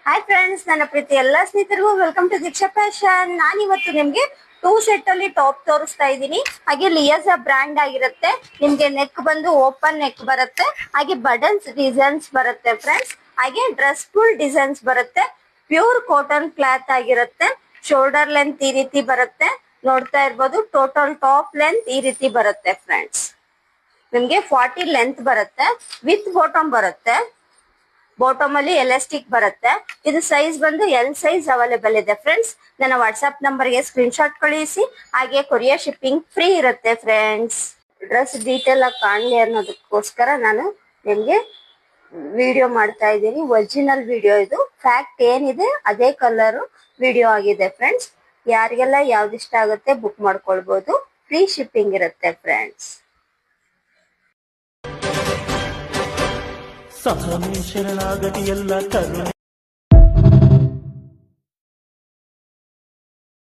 Hi friends, ನನ್ನ ಪ್ರೀತಿ ಎಲ್ಲಾ ಸ್ನೇಹಿತರಿಗೂ ವೆಲ್ಕಮ್ ಟು ದೀಕ್ಷಾ ಫ್ಯಾಷನ್. ನಾನಿವತ್ತು ನಿಮ್ಗೆ 2 ಸೆಟ್ ಅಲ್ಲಿ ಟಾಪ್ ತೋರಿಸ್ತಾ ಇದ್ದೀನಿ. ಹಾಗೆ ಲಿಯಾಜಾ ಬ್ರ್ಯಾಂಡ್ ಆಗಿರುತ್ತೆ. ನಿಮ್ಗೆ ನೆಕ್ ಬಂದು ಓಪನ್ ನೆಕ್ ಬರುತ್ತೆ. ಹಾಗೆ ಬಟನ್ಸ್ ಡಿಸೈನ್ಸ್ ಬರುತ್ತೆ ಫ್ರೆಂಡ್ಸ್. ಹಾಗೆ ಡ್ರೆಸ್ ಫುಲ್ ಡಿಸೈನ್ಸ್ ಬರುತ್ತೆ. ಪ್ಯೂರ್ ಕಾಟನ್ ಕ್ಲಾತ್ ಆಗಿರುತ್ತೆ. ಶೋಲ್ಡರ್ ಲೆಂತ್ ಈ ರೀತಿ ಬರುತ್ತೆ. ನೋಡ್ತಾ ಇರ್ಬೋದು. ಟೋಟಲ್ ಟಾಪ್ ಲೆಂತ್ ಈ ರೀತಿ ಬರುತ್ತೆ ಫ್ರೆಂಡ್ಸ್. ನಿಮ್ಗೆ 40 ಲೆಂತ್ ಬರುತ್ತೆ. ವಿತ್ ಬಾಟಮ್ ಬರುತ್ತೆ. ಬಾಟಮ್ ಅಲ್ಲಿ ಎಲಾಸ್ಟಿಕ್ ಬರುತ್ತೆ. ಇದು ಸೈಜ್ ಬಂದು ಎಲ್ ಸೈಜ್ ಅವೈಲೇಬಲ್ ಇದೆ ಫ್ರೆಂಡ್ಸ್. ನನ್ನ ವಾಟ್ಸ್ಆಪ್ ನಂಬರ್ಗೆ ಸ್ಕ್ರೀನ್ ಶಾಟ್ ಕಳುಹಿಸಿ. ಹಾಗೆ ಕೊರಿಯರ್ ಶಿಪ್ಪಿಂಗ್ ಫ್ರೀ ಇರುತ್ತೆ ಫ್ರೆಂಡ್ಸ್. ಡ್ರೆಸ್ ಡೀಟೇಲ್ ಆಗಿ ಕಾಣಲಿ ಅನ್ನೋದಕ್ಕೋಸ್ಕರ ನಾನು ನಿಮ್ಗೆ ವಿಡಿಯೋ ಮಾಡ್ತಾ ಇದ್ದೀನಿ. ಒರಿಜಿನಲ್ ವಿಡಿಯೋ ಇದು. ಫ್ಯಾಕ್ಟ್ ಏನಿದೆ ಅದೇ ಕಲರ್ ವಿಡಿಯೋ ಆಗಿದೆ ಫ್ರೆಂಡ್ಸ್. ಯಾರಿಗೆಲ್ಲ ಯಾವ್ದು ಇಷ್ಟ ಆಗುತ್ತೆ ಬುಕ್ ಮಾಡ್ಕೊಳ್ಬಹುದು. ಫ್ರೀ ಶಿಪ್ಪಿಂಗ್ ಇರುತ್ತೆ ಫ್ರೆಂಡ್ಸ್. ಸಹನೆ ಶರಣಾಗತಿ ಎಲ್ಲ ಕರುಣೆ